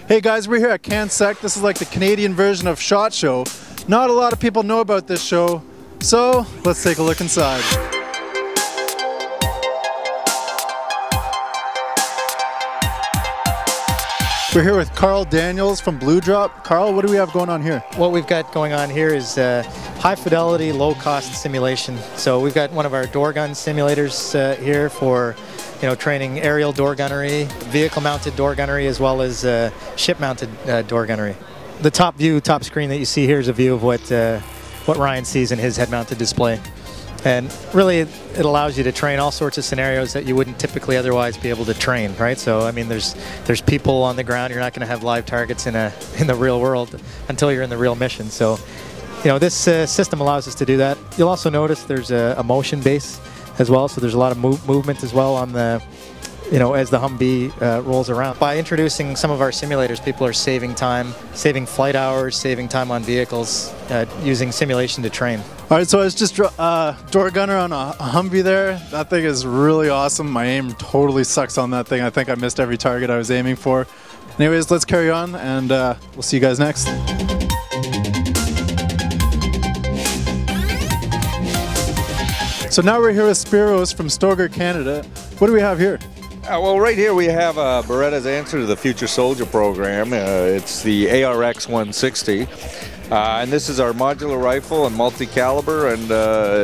Hey guys, we're here at CANSEC. This is like the Canadian version of SHOT Show. Not a lot of people know about this show, so let's take a look inside. We're here with Carl Daniels from Blue Drop. Carl, what do we have going on here? What we've got going on here is high fidelity, low cost simulation. So we've got one of our door gun simulators here for training aerial door gunnery, vehicle mounted door gunnery, as well as ship mounted door gunnery. The top screen that you see here is a view of what Ryan sees in his head mounted display. And really, it allows you to train all sorts of scenarios that you wouldn't typically otherwise be able to train, right? So, I mean, there's people on the ground. You're not going to have live targets in the real world until you're in the real mission. So, this system allows us to do that. You'll also notice there's a motion base as well. So there's a lot of movement as well on the, as the Humvee rolls around. By introducing some of our simulators, people are saving time, saving flight hours, saving time on vehicles, using simulation to train. All right, so I was just door gunner on a Humvee there. That thing is really awesome. My aim totally sucks on that thing. I think I missed every target I was aiming for. Anyways, let's carry on, and we'll see you guys next. So now we're here with Spiros from Stoger, Canada. What do we have here? Well, right here we have Beretta's answer to the Future Soldier program. It's the ARX 160. And this is our modular rifle and multi-caliber, and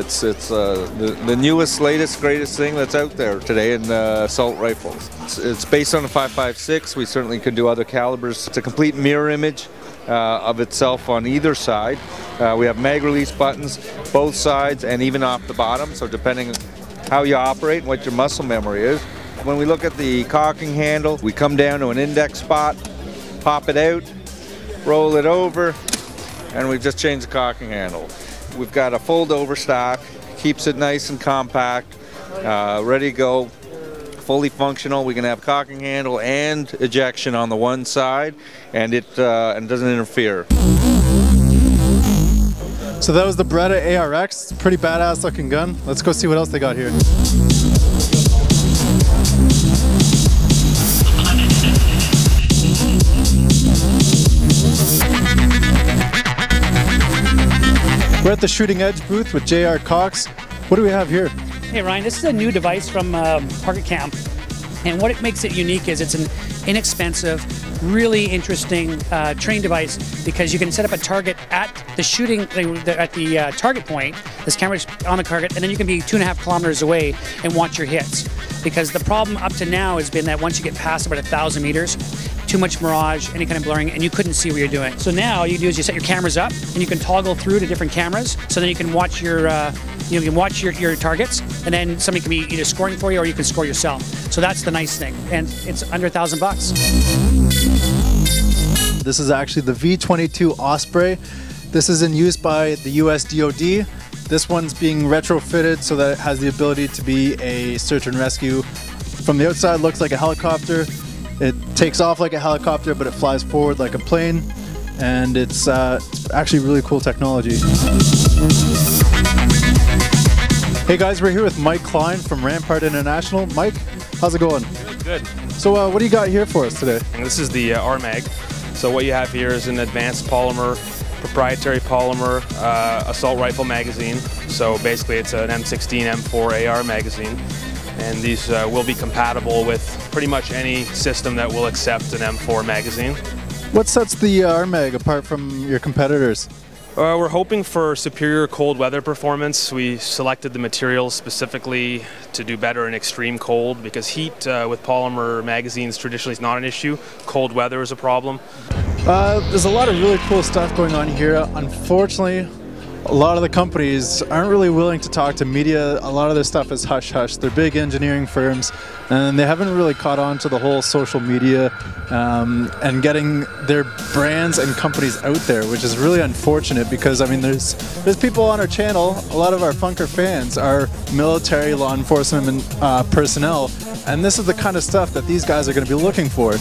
it's the newest, latest, greatest thing that's out there today in assault rifles. It's based on a 5.56. We certainly could do other calibers. It's a complete mirror image of itself on either side. We have mag release buttons, both sides and even off the bottom, so depending on how you operate and what your muscle memory is. When we look at the cocking handle, we come down to an index spot, pop it out, roll it over, and we've just changed the cocking handle. We've got a fold over stock, keeps it nice and compact, ready to go, fully functional. We can have cocking handle and ejection on the one side, and it doesn't interfere. So that was the Beretta ARX. It's a pretty badass looking gun. Let's go see what else they got here. We're at the Shooting Edge booth with J.R. Cox. What do we have here? Hey Ryan, this is a new device from Target Camp, and what it makes it unique is it's an inexpensive, really interesting training device, because you can set up a target at the target point. This camera's on the target, and then you can be 2.5 kilometers away and watch your hits. Because the problem up to now has been that once you get past about 1,000 meters, too much mirage, any kind of blurring, and you couldn't see what you're doing. So now you do is you set your cameras up, and you can toggle through to different cameras, so then you can watch your your targets, and then somebody can be either scoring for you or you can score yourself. So that's the nice thing, and it's under $1,000 bucks. This is actually the V22 Osprey. This is in use by the US DoD. This one's being retrofitted so that it has the ability to be a search and rescue. From the outside, it looks like a helicopter. It takes off like a helicopter, but it flies forward like a plane. And it's actually really cool technology. Hey guys, we're here with Mike Klein from Rampart International. Mike, how's it going? Good. So what do you got here for us today? This is the RMAG. So what you have here is an advanced polymer, proprietary polymer assault rifle magazine. So basically it's an M16 M4 AR magazine, and these will be compatible with pretty much any system that will accept an M4 magazine. What sets the RMAG apart from your competitors? We're hoping for superior cold weather performance. We selected the materials specifically to do better in extreme cold, because heat with polymer magazines traditionally is not an issue. Cold weather is a problem. There's a lot of really cool stuff going on here. Unfortunately, a lot of the companies aren't really willing to talk to media. A lot of their stuff is hush-hush. They're big engineering firms, and they haven't really caught on to the whole social media and getting their brands and companies out there, which is really unfortunate, because I mean there's people on our channel. A lot of our Funker fans are military, law enforcement personnel, and this is the kind of stuff that these guys are going to be looking for.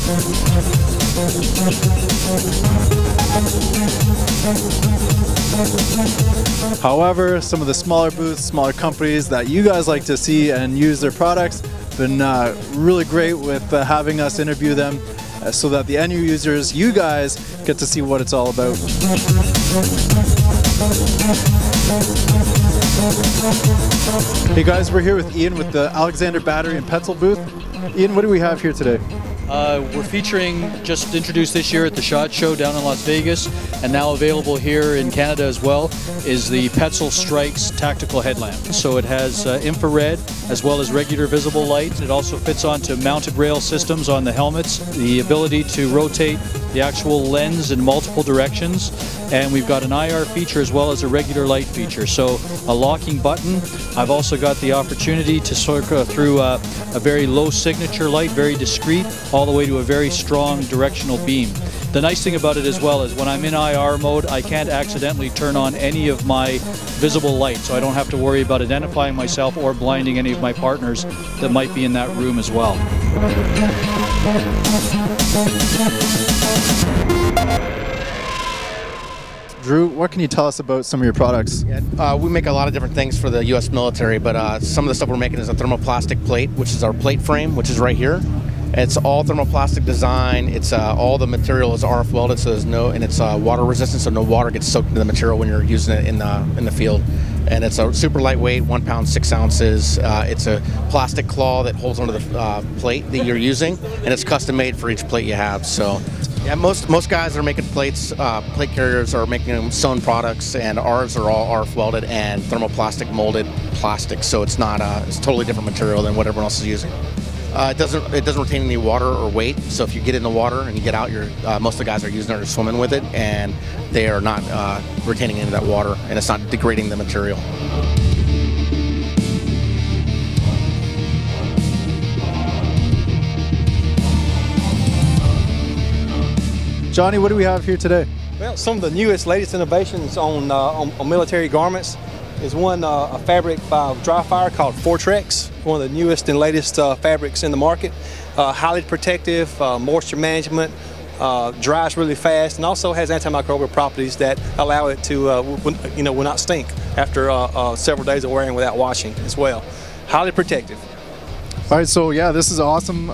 However, some of the smaller booths, smaller companies that you guys like to see and use their products, been really great with having us interview them. so that the end users, you guys, get to see what it's all about. Hey guys, we're here with Ian with the Alexander Battery and Petzl booth. Ian, what do we have here today? We're featuring, just introduced this year at the SHOT Show down in Las Vegas, and now available here in Canada as well, is the Petzl Strikes tactical headlamp. So it has infrared as well as regular visible light. It also fits onto mounted rail systems on the helmets, the ability to rotate the actual lens in multiple directions, and we've got an IR feature as well as a regular light feature. So a locking button. I've also got the opportunity to circle through a very low signature light, very discreet, all the way to a very strong directional beam. The nice thing about it as well is when I'm in IR mode, I can't accidentally turn on any of my visible light, so I don't have to worry about identifying myself or blinding any of my partners that might be in that room as well. Drew, what can you tell us about some of your products? We make a lot of different things for the U.S. military, but some of the stuff we're making is a thermoplastic plate, which is our plate frame, which is right here. It's all thermoplastic design. It's all the material is RF welded, so there's no, and it's water resistant, so no water gets soaked into the material when you're using it in the field. And it's a super lightweight, 1 pound 6 ounces. It's a plastic claw that holds onto the plate that you're using, and it's custom made for each plate you have. So, yeah, most guys are making plates. Plate carriers are making them sewn products, and ours are all RF welded and thermoplastic molded plastic. So it's not it's a totally different material than what everyone else is using. It doesn't retain any water or weight, so if you get in the water and you get out, most of the guys are using it or swimming with it, and they are not retaining any of that water, and it's not degrading the material. Johnny, what do we have here today? Well, some of the newest, latest innovations on military garments is one a fabric by dry fire called Fortrex, one of the newest and latest fabrics in the market. Highly protective, moisture management, dries really fast, and also has antimicrobial properties that allow it to will not stink after several days of wearing without washing as well. Highly protective. All right, so yeah, this is awesome.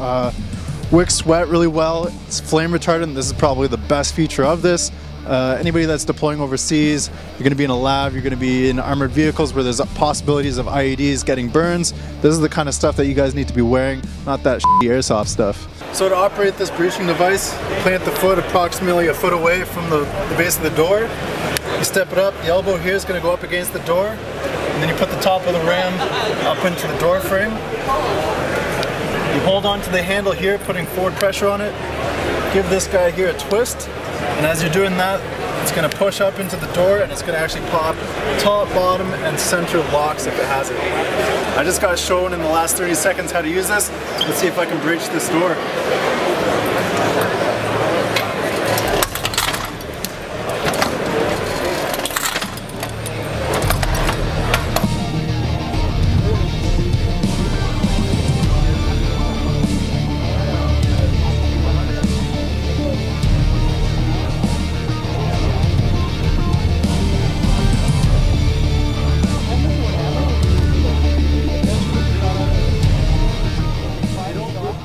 Wicks sweat really well. It's flame retardant. This is probably the best feature of this. Anybody that's deploying overseas, you're going to be in a lab, you're going to be in armored vehicles where there's possibilities of IEDs getting burns. This is the kind of stuff that you guys need to be wearing, not that shitty airsoft stuff. So to operate this breaching device, plant the foot approximately a foot away from the base of the door. You step it up, the elbow here is going to go up against the door, and then you put the top of the ram up into the door frame. You hold on to the handle here, putting forward pressure on it. Give this guy here a twist. And as you're doing that, it's going to push up into the door, and it's going to actually pop top, bottom, and center locks if it has it. I just got shown in the last 30 seconds how to use this. Let's see if I can breach this door.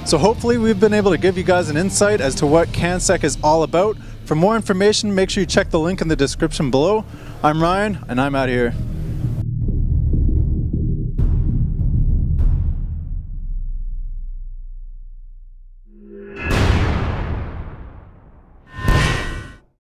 So hopefully we've been able to give you guys an insight as to what CANSEC is all about. For more information, make sure you check the link in the description below. I'm Ryan, and I'm out of here.